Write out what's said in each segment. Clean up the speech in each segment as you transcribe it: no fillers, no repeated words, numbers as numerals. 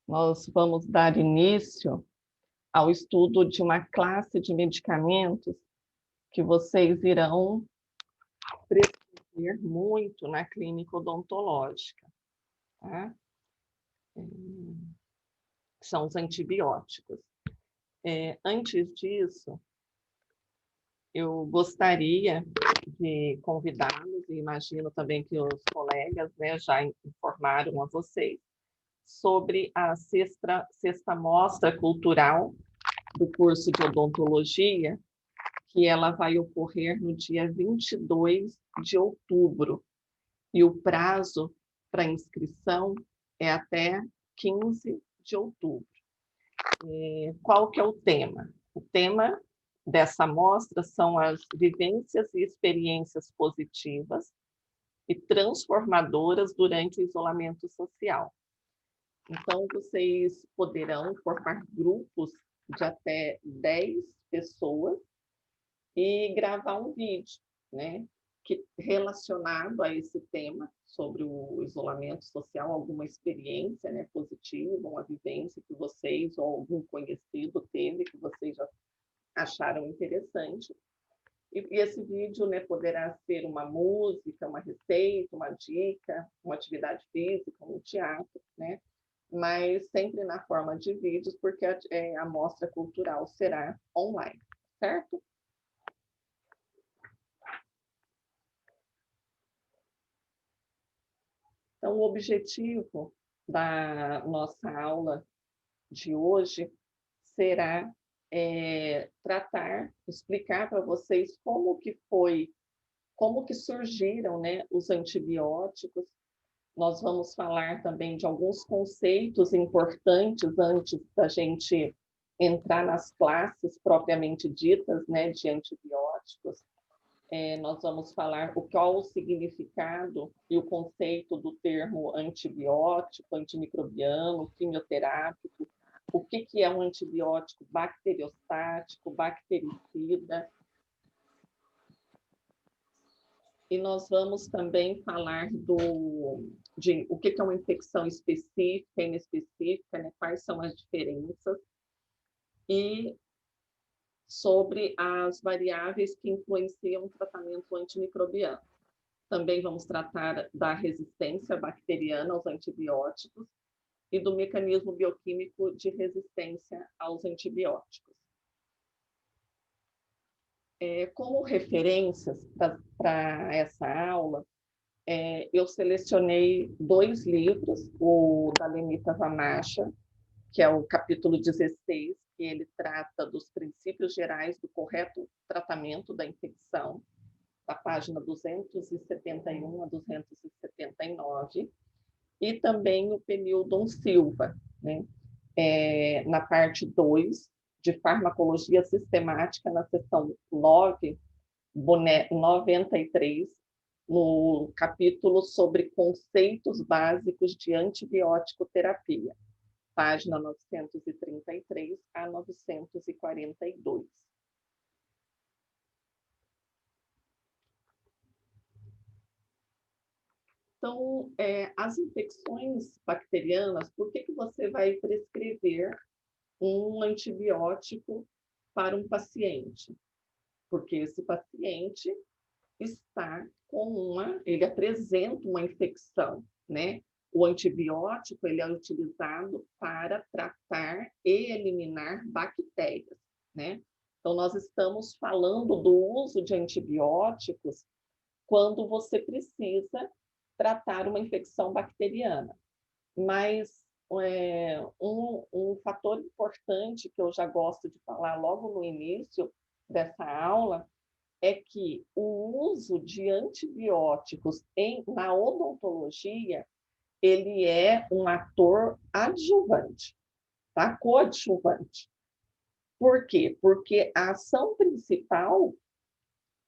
nós vamos dar início ao estudo de uma classe de medicamentos que vocês irão prescrever muito na clínica odontológica, tá? São os antibióticos. Antes disso, eu gostaria de convidá-los, e imagino também que os colegas, né, já informaram a vocês, sobre a sexta mostra cultural do curso de odontologia, que ela vai ocorrer no dia 22 de outubro. E o prazo para inscrição é até 15 de outubro. Qual que é o tema? O tema dessa mostra são as vivências e experiências positivas e transformadoras durante o isolamento social. Então, vocês poderão formar grupos de até 10 pessoas e gravar um vídeo, né, relacionado a esse tema, sobre o isolamento social, alguma experiência, né, positiva, uma vivência que vocês ou algum conhecido teve, que vocês já acharam interessante. E esse vídeo, né, poderá ser uma música, uma receita, uma dica, uma atividade física, um teatro, né? Mas sempre na forma de vídeos, porque a mostra cultural será online, certo? Então, o objetivo da nossa aula de hoje será tratar, explicar para vocês como que foi, como que surgiram, né, os antibióticos. Nós vamos falar também de alguns conceitos importantes antes da gente entrar nas classes propriamente ditas, né, de antibióticos. Nós vamos falar qual o significado e o conceito do termo antibiótico, antimicrobiano, quimioterápico, o que é um antibiótico bacteriostático, bactericida. E nós vamos também falar de o que é uma infecção específica e inespecífica, né? Quais são as diferenças, e sobre as variáveis que influenciam o tratamento antimicrobiano. Também vamos tratar da resistência bacteriana aos antibióticos e do mecanismo bioquímico de resistência aos antibióticos. Como referências para essa aula, eu selecionei 2 livros, o da Lenita Vamacha, que é o capítulo 16, que ele trata dos princípios gerais do correto tratamento da infecção, da página 271 a 279, e também o Penildon Silva, né? Na parte 2, de farmacologia sistemática, na seção 9, 93, no capítulo sobre conceitos básicos de antibiótico terapia, página 933 a 942. Então, as infecções bacterianas, por que você vai prescrever um antibiótico para um paciente? Porque esse paciente está com ele apresenta uma infecção, né? O antibiótico, ele é utilizado para tratar e eliminar bactérias, né? Então, nós estamos falando do uso de antibióticos quando você precisa tratar uma infecção bacteriana. Mas um fator importante que eu já gosto de falar logo no início dessa aula é que o uso de antibióticos na odontologia, ele é um ator adjuvante, tá? Coadjuvante. Por quê? Porque a ação principal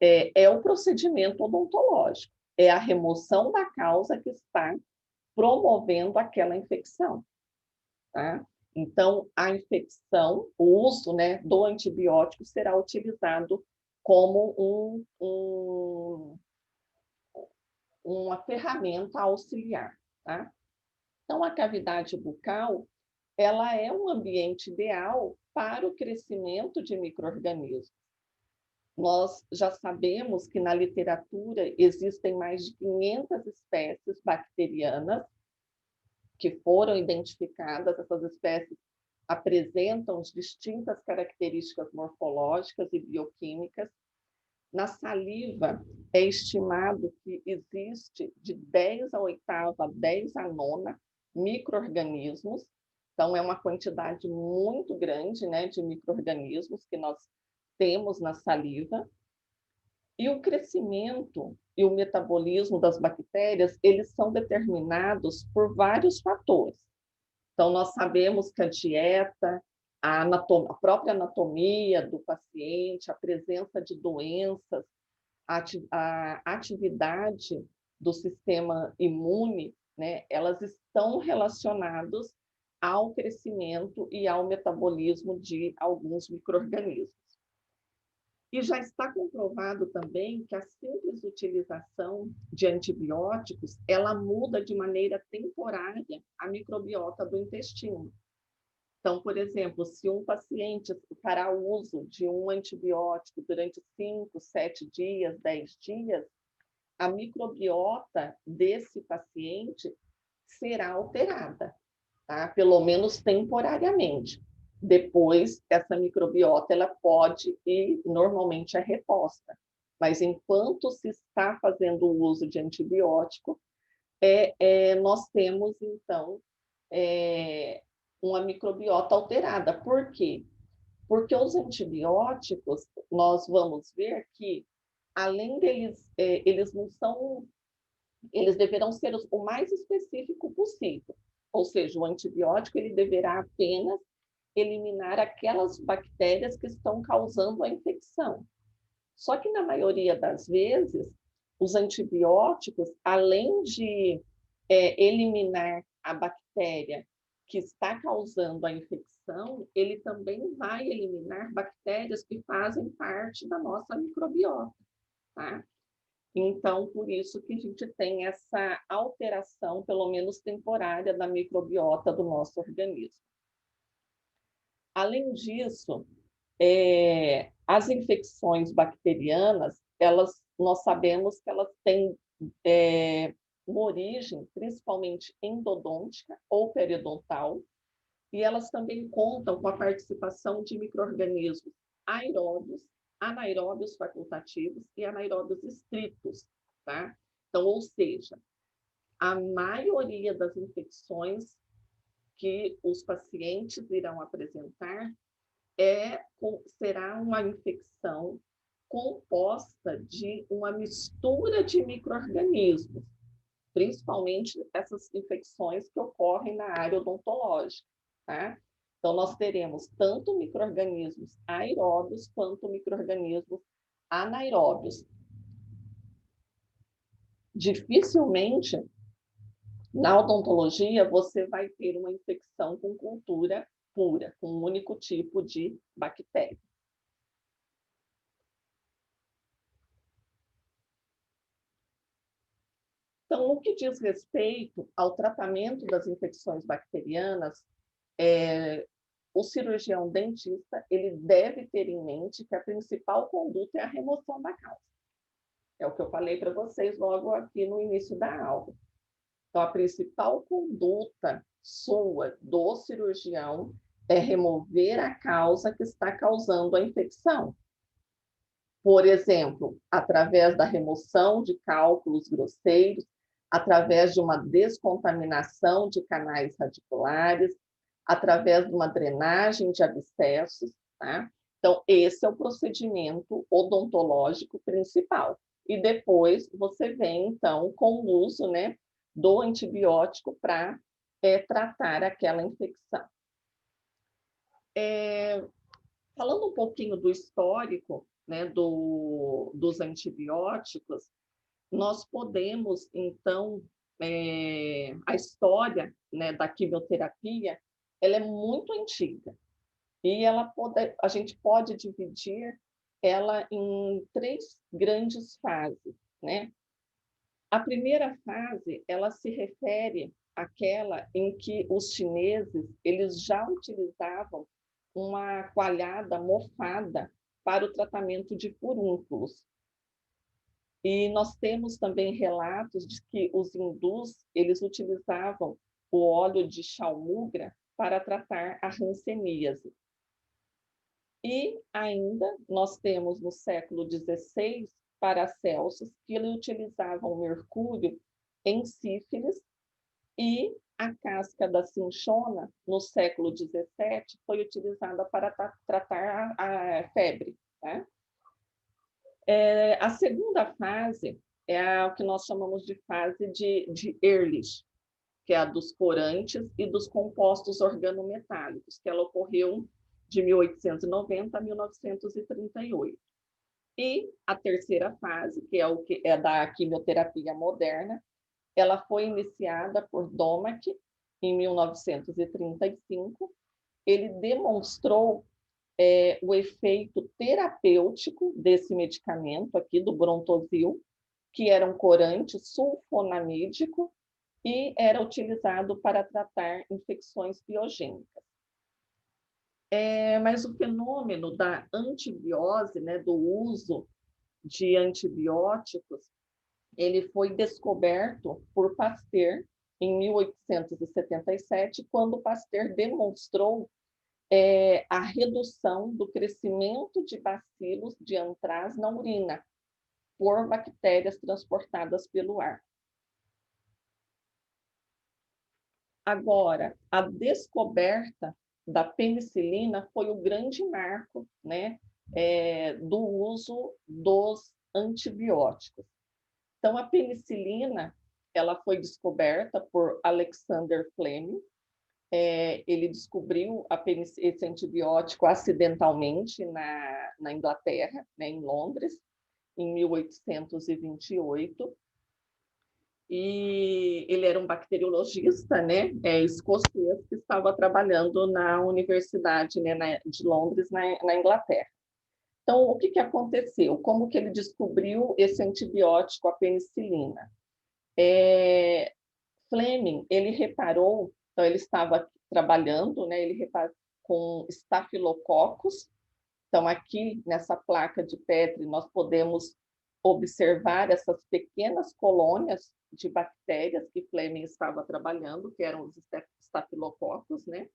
é o procedimento odontológico, é a remoção da causa que está promovendo aquela infecção, tá? Então, a infecção, o uso, né, do antibiótico será utilizado como uma ferramenta auxiliar, tá? Então, a cavidade bucal, ela é um ambiente ideal para o crescimento de micro-organismos. Nós já sabemos que na literatura existem mais de 500 espécies bacterianas que foram identificadas. Essas espécies apresentam distintas características morfológicas e bioquímicas. Na saliva, é estimado que existe de 10 a oitava, 10 a nona micro-organismos. Então, é uma quantidade muito grande, né, de micro-organismos que nós temos na saliva. E o crescimento e o metabolismo das bactérias, eles são determinados por vários fatores. Então, nós sabemos que a dieta, a própria anatomia do paciente, a presença de doenças, a atividade do sistema imune, né, elas estão relacionadas ao crescimento e ao metabolismo de alguns micro-organismos. E já está comprovado também que a simples utilização de antibióticos, ela muda de maneira temporária a microbiota do intestino. Então, por exemplo, se um paciente fará uso de um antibiótico durante 5, 7 dias, 10 dias, a microbiota desse paciente será alterada, tá? Pelo menos temporariamente. Depois, essa microbiota ela pode e normalmente é reposta. Mas enquanto se está fazendo o uso de antibiótico, nós temos, então, uma microbiota alterada. Por quê? Porque os antibióticos, nós vamos ver que, além deles, eles não são, eles deverão ser o mais específico possível. Ou seja, o antibiótico ele deverá apenas eliminar aquelas bactérias que estão causando a infecção. Só que, na maioria das vezes, os antibióticos, além de eliminar a bactéria que está causando a infecção, ele também vai eliminar bactérias que fazem parte da nossa microbiota, tá? Então, por isso que a gente tem essa alteração, pelo menos temporária, da microbiota do nosso organismo. Além disso, as infecções bacterianas, nós sabemos que elas têm uma origem principalmente endodôntica ou periodontal, e elas também contam com a participação de micro-organismos aeróbios, anaeróbios facultativos e anaeróbios estritos, tá? Então, ou seja, a maioria das infecções que os pacientes irão apresentar será uma infecção composta de uma mistura de micro-organismos, principalmente essas infecções que ocorrem na área odontológica, tá? Então, nós teremos tanto micro-organismos aeróbios quanto micro-organismos anaeróbios. Dificilmente, na odontologia, você vai ter uma infecção com cultura pura, com um único tipo de bactéria. Então, no que diz respeito ao tratamento das infecções bacterianas, o cirurgião dentista ele deve ter em mente que a principal conduta é a remoção da causa. É o que eu falei para vocês logo aqui no início da aula. Então, a principal conduta sua do cirurgião é remover a causa que está causando a infecção. Por exemplo, através da remoção de cálculos grosseiros, através de uma descontaminação de canais radiculares, através de uma drenagem de abscessos, tá? Então, esse é o procedimento odontológico principal. E depois você vem, então, com o uso, né, do antibiótico para tratar aquela infecção. Falando um pouquinho do histórico, né, dos antibióticos, nós podemos, então, a história, né, da quimioterapia, ela é muito antiga. E a gente pode dividir ela em 3 grandes fases, né? A primeira fase, ela se refere aquela em que os chineses eles já utilizavam uma coalhada mofada para o tratamento de furúnculos. E nós temos também relatos de que os hindus eles utilizavam o óleo de chalmugra para tratar a hanseníase. E ainda nós temos no século XVI Paracelsus que ele utilizava o mercúrio em sífilis, e a casca da cinchona no século XVII foi utilizada para tratar a febre. Tá? A segunda fase é o que nós chamamos de fase de Ehrlich, que é a dos corantes e dos compostos organometálicos, que ela ocorreu de 1890 a 1938. E a terceira fase, que é da quimioterapia moderna, ela foi iniciada por Domack em 1935. Ele demonstrou o efeito terapêutico desse medicamento aqui, do Brontosil, que era um corante sulfonamídico e era utilizado para tratar infecções biogênicas. Mas o fenômeno da antibiose, né, do uso de antibióticos, ele foi descoberto por Pasteur em 1877, quando Pasteur demonstrou a redução do crescimento de bacilos de antraz na urina por bactérias transportadas pelo ar. Agora, a descoberta da penicilina foi o grande marco, né, do uso dos antibióticos. Então, a penicilina ela foi descoberta por Alexander Fleming. Ele descobriu esse antibiótico acidentalmente na Inglaterra, né, em Londres, em 1828. E ele era um bacteriologista, né, escocês, que estava trabalhando na Universidade, né, de Londres, na Inglaterra. Então, o que aconteceu? Como que ele descobriu esse antibiótico, a penicilina? Fleming, ele reparou, então ele estava trabalhando, né, ele reparou com estafilococos. Então, aqui nessa placa de Petri, nós podemos observar essas pequenas colônias de bactérias que Fleming estava trabalhando, que eram os estafilococos, né?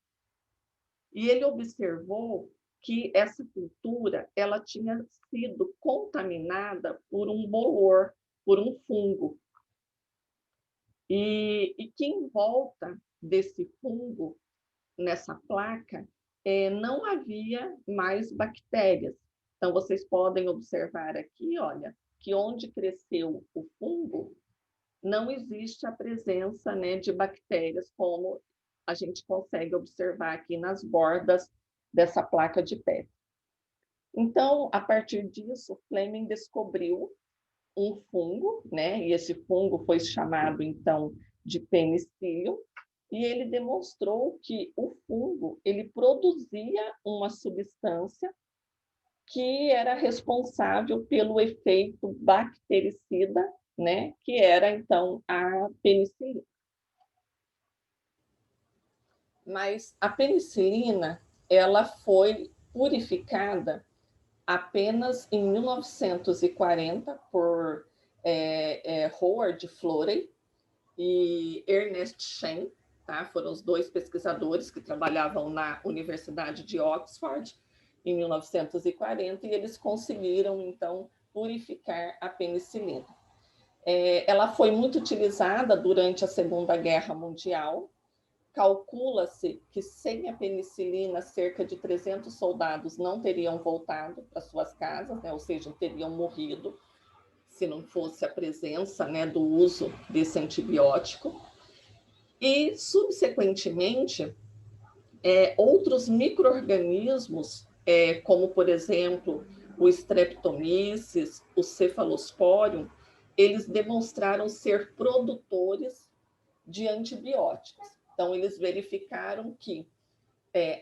E ele observou que essa cultura ela tinha sido contaminada por um bolor, por um fungo. E que em volta desse fungo, nessa placa, não havia mais bactérias. Então, vocês podem observar aqui, olha, que onde cresceu o fungo, não existe a presença, né, de bactérias, como a gente consegue observar aqui nas bordas dessa placa de Petri. Então, a partir disso, Fleming descobriu um fungo, né, e esse fungo foi chamado, então, de penicillium, e ele demonstrou que o fungo ele produzia uma substância que era responsável pelo efeito bactericida, né, que era então a penicilina. Mas a penicilina ela foi purificada apenas em 1940 por Howard Florey e Ernest Chen, tá? Foram os dois pesquisadores que trabalhavam na Universidade de Oxford em 1940 e eles conseguiram, então, purificar a penicilina. Ela foi muito utilizada durante a Segunda Guerra Mundial. Calcula-se que sem a penicilina, cerca de 300 soldados não teriam voltado para suas casas, né? Ou seja, teriam morrido se não fosse a presença, né, do uso desse antibiótico. E, subsequentemente, outros micro-organismos, como, por exemplo, o Streptomyces, o Cephalosporium, eles demonstraram ser produtores de antibióticos. Então, eles verificaram que,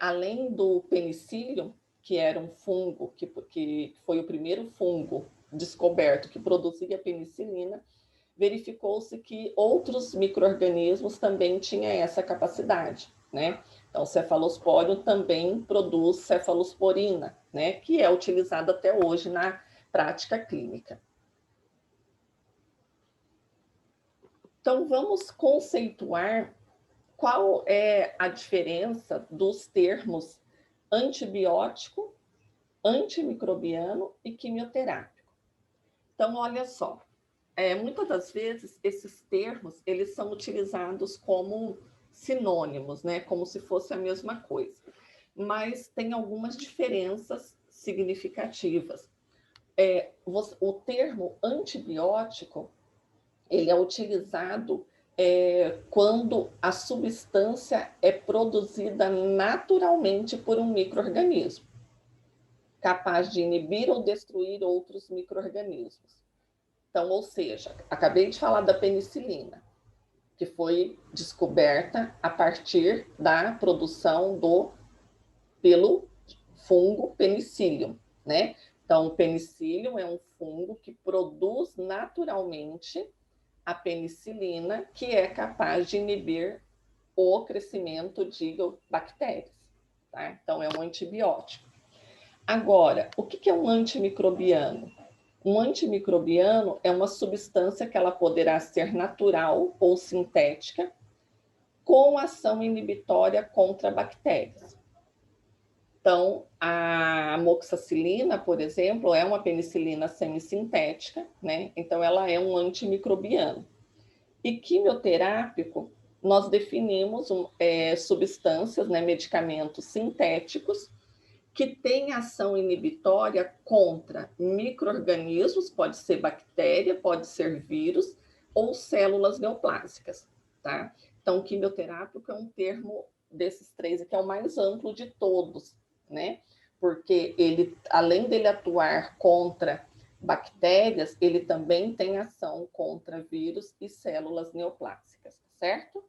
além do penicillium, que era um fungo, que foi o primeiro fungo descoberto que produzia penicilina, verificou-se que outros micro-organismos também tinham essa capacidade, né? Então, o cefalospóreo também produz cefalosporina, né? Que é utilizada até hoje na prática clínica. Então, vamos conceituar qual é a diferença dos termos antibiótico, antimicrobiano e quimioterápico. Então, olha só, muitas das vezes esses termos eles são utilizados como sinônimos, né? Como se fosse a mesma coisa, mas tem algumas diferenças significativas. O termo antibiótico ele é utilizado quando a substância é produzida naturalmente por um micro-organismo, capaz de inibir ou destruir outros micro-organismos. Então, ou seja, acabei de falar da penicilina, que foi descoberta a partir da produção pelo fungo Penicillium, né? Então, o Penicillium é um fungo que produz naturalmente a penicilina, que é capaz de inibir o crescimento de bactérias, tá? Então, é um antibiótico. Agora, o que é um antimicrobiano? Um antimicrobiano é uma substância que ela poderá ser natural ou sintética, com ação inibitória contra bactérias. Então, a amoxicilina, por exemplo, é uma penicilina semissintética, né? Então, ela é um antimicrobiano. E quimioterápico, nós definimos substâncias, né, medicamentos sintéticos, que têm ação inibitória contra micro-organismos, pode ser bactéria, pode ser vírus, ou células neoplásicas, tá? Então, quimioterápico é um termo desses três que é o mais amplo de todos, né? Porque ele, além dele atuar contra bactérias, ele também tem ação contra vírus e células neoplásicas, certo?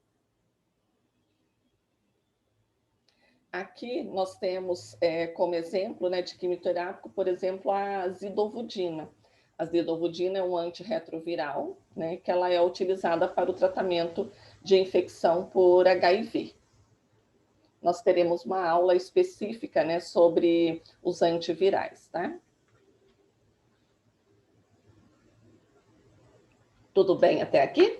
Aqui nós temos como exemplo, né, de quimioterápico, por exemplo, a zidovudina. A zidovudina é um antirretroviral, né, que ela é utilizada para o tratamento de infecção por HIV. Nós teremos uma aula específica, né, sobre os antivirais, tá? Tudo bem até aqui?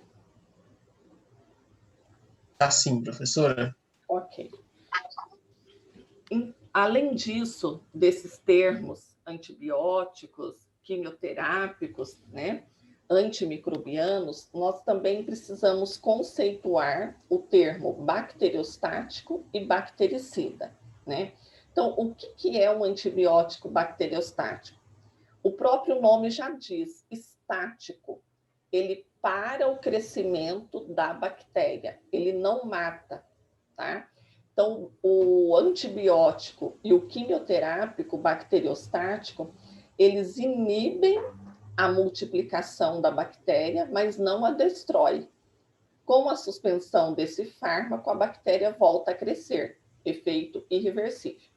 Tá sim, professora. Ok. Além disso, desses termos antibióticos, quimioterápicos, né, antimicrobianos, nós também precisamos conceituar o termo bacteriostático e bactericida, né? Então, o que é um antibiótico bacteriostático? O próprio nome já diz, estático. Ele para o crescimento da bactéria, ele não mata, tá? Então, o antibiótico e o quimioterápico bacteriostático, eles inibem a multiplicação da bactéria, mas não a destrói. Com a suspensão desse fármaco, a bactéria volta a crescer, efeito irreversível.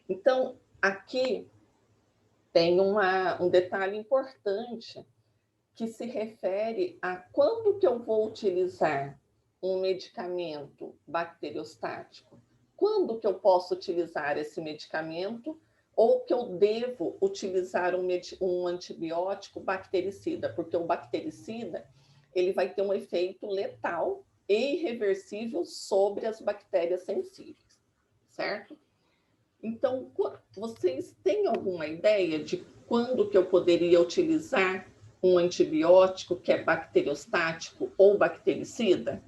Então, aqui tem um detalhe importante que se refere a quando que eu vou utilizar um medicamento bacteriostático, quando que eu posso utilizar esse medicamento ou que eu devo utilizar um antibiótico bactericida, porque o bactericida ele vai ter um efeito letal e irreversível sobre as bactérias sensíveis, certo? Então, vocês têm alguma ideia de quando que eu poderia utilizar um antibiótico que é bacteriostático ou bactericida?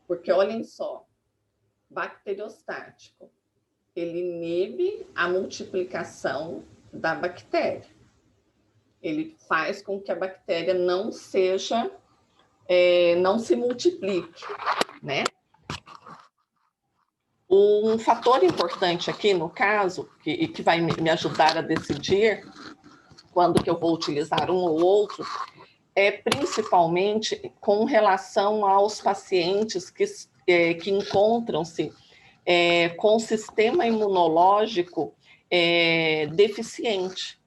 Porque olhem só, bacteriostático, ele inibe a multiplicação da bactéria. Ele faz com que a bactéria não se multiplique, né? Um fator importante aqui, no caso, que vai me ajudar a decidir quando que eu vou utilizar um ou outro, é principalmente com relação aos pacientes que encontram-se com o sistema imunológico deficiente,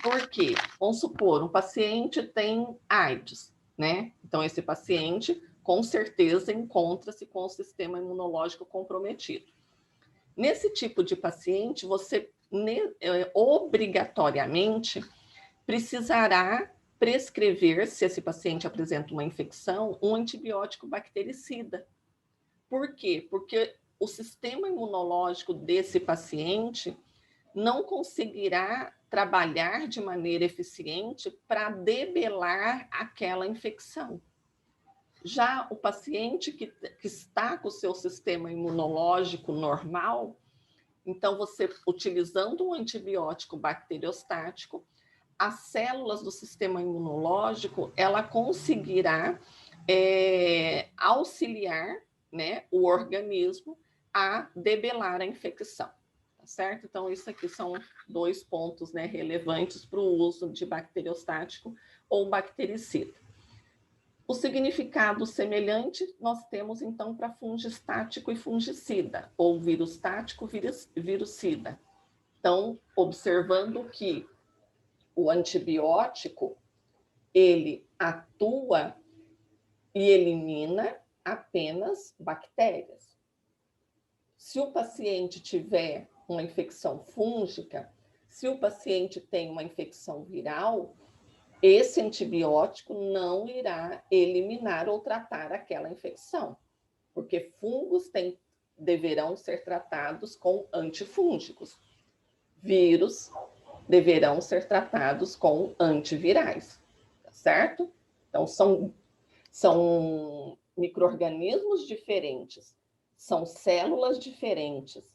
Por quê? Vamos supor, um paciente tem AIDS, né? Então, esse paciente, com certeza, encontra-se com o sistema imunológico comprometido. Nesse tipo de paciente, você obrigatoriamente precisará prescrever, se esse paciente apresenta uma infecção, um antibiótico bactericida. Por quê? Porque o sistema imunológico desse paciente não conseguirá trabalhar de maneira eficiente para debelar aquela infecção. Já o paciente que está com o seu sistema imunológico normal, então você, utilizando um antibiótico bacteriostático, as células do sistema imunológico, ela conseguirá auxiliar, né, o organismo a debelar a infecção, tá certo? Então, isso aqui são 2 pontos, né, relevantes para o uso de bacteriostático ou bactericida. O significado semelhante nós temos, então, para fungistático e fungicida, ou virustático, virucida. Então, observando que o antibiótico, ele atua e elimina apenas bactérias. Se o paciente tiver uma infecção fúngica, se o paciente tem uma infecção viral, esse antibiótico não irá eliminar ou tratar aquela infecção, porque fungos deverão ser tratados com antifúngicos. Vírus deverão ser tratados com antivirais, tá certo? Então, são micro-organismos diferentes, são células diferentes,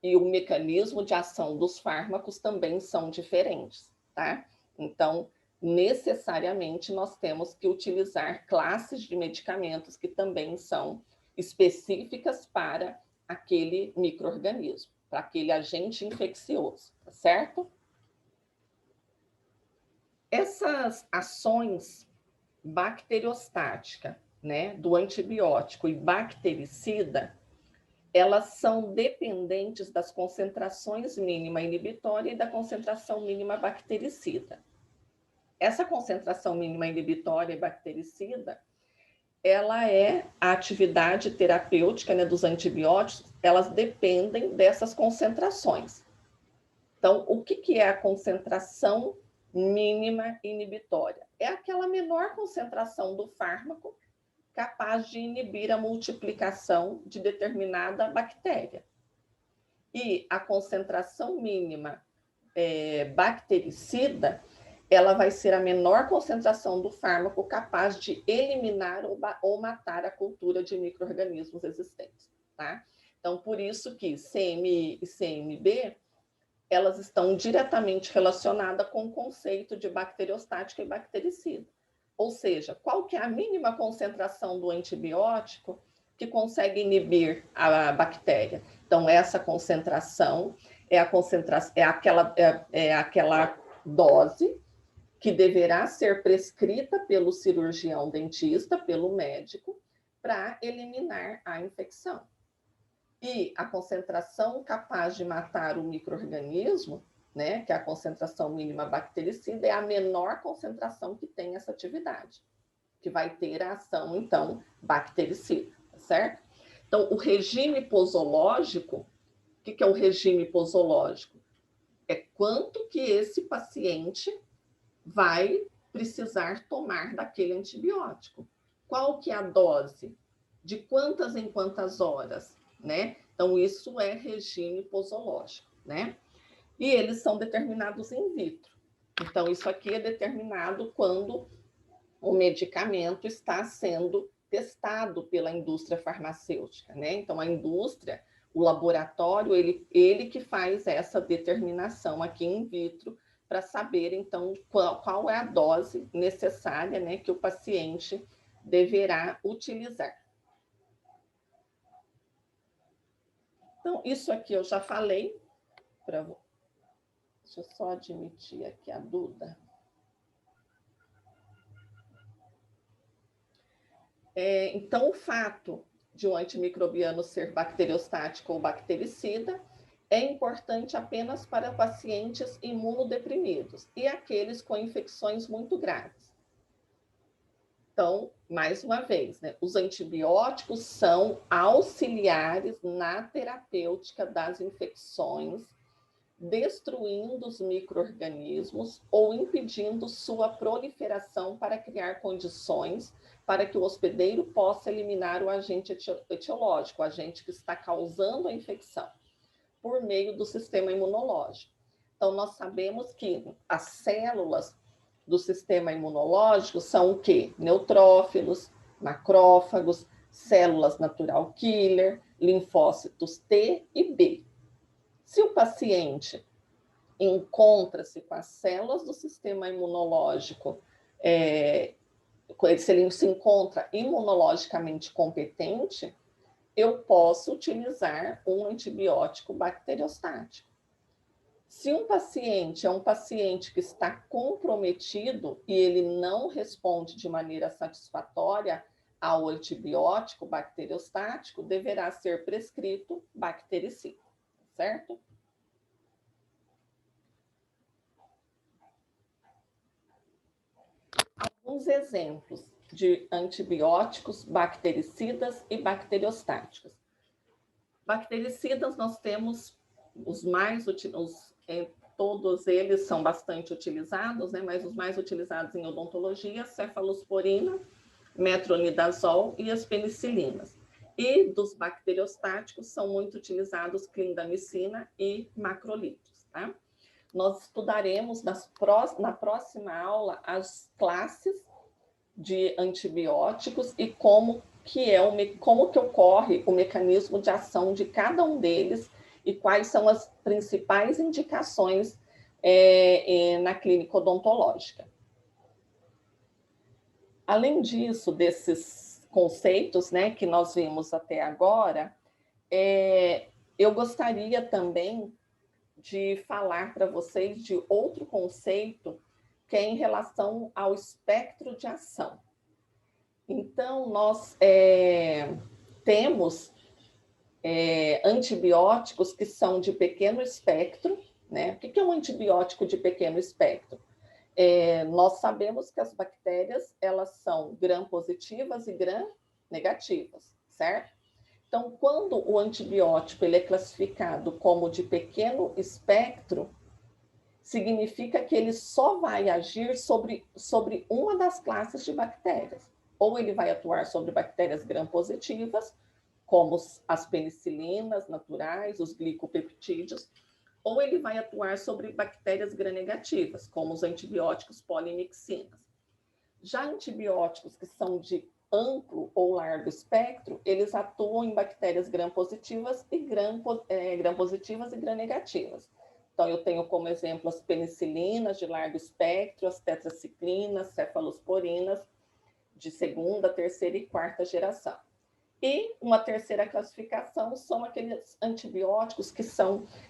e o mecanismo de ação dos fármacos também são diferentes, tá? Então, necessariamente, nós temos que utilizar classes de medicamentos que também são específicas para aquele micro-organismo, para aquele agente infeccioso, tá certo? Essas ações bacteriostática, né, do antibiótico e bactericida, elas são dependentes das concentrações mínima inibitória e da concentração mínima bactericida. Essa concentração mínima inibitória e bactericida, ela é a atividade terapêutica, né, dos antibióticos, elas dependem dessas concentrações. Então, o que é a concentração mínima inibitória? É aquela menor concentração do fármaco capaz de inibir a multiplicação de determinada bactéria. E a concentração mínima bactericida, ela vai ser a menor concentração do fármaco capaz de eliminar ou matar a cultura de micro-organismos existentes, tá? Então, por isso que CMI e CMB, elas estão diretamente relacionadas com o conceito de bacteriostática e bactericida. Ou seja, qual que é a mínima concentração do antibiótico que consegue inibir a bactéria? Então, essa concentração é aquela dose que deverá ser prescrita pelo cirurgião dentista, pelo médico, para eliminar a infecção. E a concentração capaz de matar o micro-organismo, né, que é a concentração mínima bactericida, é a menor concentração que tem essa atividade, que vai ter a ação, então, bactericida, certo? Então, o regime posológico, o que é o regime posológico? É quanto que esse paciente vai precisar tomar daquele antibiótico. Qual que é a dose? De quantas em quantas horas, né? Então, isso é regime posológico, né? E eles são determinados in vitro. Então, isso aqui é determinado quando o medicamento está sendo testado pela indústria farmacêutica, né? Então, a indústria, o laboratório, ele que faz essa determinação aqui in vitro para saber, então, qual é a dose necessária, né, que o paciente deverá utilizar. Então, isso aqui eu já falei. Deixa eu só admitir aqui a Duda. Então, o fato de um antimicrobiano ser bacteriostático ou bactericida é importante apenas para pacientes imunodeprimidos e aqueles com infecções muito graves. Então, mais uma vez, né, os antibióticos são auxiliares na terapêutica das infecções, destruindo os micro-organismos ou impedindo sua proliferação para criar condições para que o hospedeiro possa eliminar o agente etiológico, o agente que está causando a infecção, por meio do sistema imunológico. Então, nós sabemos que as células do sistema imunológico são o quê? Neutrófilos, macrófagos, células natural killer, linfócitos T e B. Se o paciente encontra-se com as células do sistema imunológico, se ele se encontra imunologicamente competente, eu posso utilizar um antibiótico bacteriostático. Se um paciente é um paciente que está comprometido e ele não responde de maneira satisfatória ao antibiótico bacteriostático, deverá ser prescrito bactericida, certo? Alguns exemplos de antibióticos bactericidas e bacteriostáticos. Bactericidas nós temos os mais todos eles são bastante utilizados, né? Mas os mais utilizados em odontologia, cefalosporina, metronidazol e as penicilinas. E dos bacteriostáticos são muito utilizados clindamicina e macrolides, tá? Nós estudaremos na próxima aula as classes de antibióticos e como que ocorre o mecanismo de ação de cada um deles e quais são as principais indicações na clínica odontológica. Além disso, desses conceitos, né, que nós vimos até agora, eu gostaria também de falar para vocês de outro conceito que é em relação ao espectro de ação. Então, nós temos antibióticos que são de pequeno espectro, né? O que é um antibiótico de pequeno espectro? Nós sabemos que as bactérias, elas são gram-positivas e gram-negativas, certo? Então, quando o antibiótico ele é classificado como de pequeno espectro, significa que ele só vai agir sobre uma das classes de bactérias. Ou ele vai atuar sobre bactérias gram-positivas, como as penicilinas naturais, os glicopeptídeos, ou ele vai atuar sobre bactérias gram-negativas, como os antibióticos polimixinas. Já antibióticos que são de amplo ou largo espectro, eles atuam em bactérias gram-positivas e gram-positivas e gram-negativas. Então, eu tenho como exemplo as penicilinas de largo espectro, as tetraciclinas, cefalosporinas, de segunda, terceira e quarta geração. E uma terceira classificação são aqueles antibióticos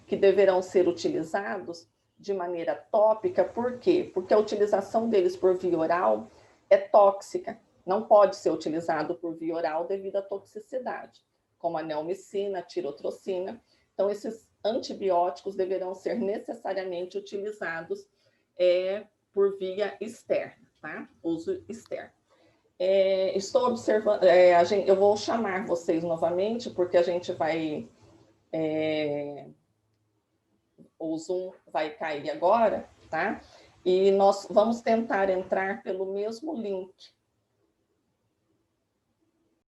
que deverão ser utilizados de maneira tópica. Por quê? Porque a utilização deles por via oral é tóxica. Não pode ser utilizado por via oral devido à toxicidade, como a neomicina, a tirotrocina. Então, esses antibióticos deverão ser necessariamente utilizados por via externa, tá? Uso externo. Estou observando, eu vou chamar vocês novamente, porque a gente vai... o Zoom vai cair agora, tá? E nós vamos tentar entrar pelo mesmo link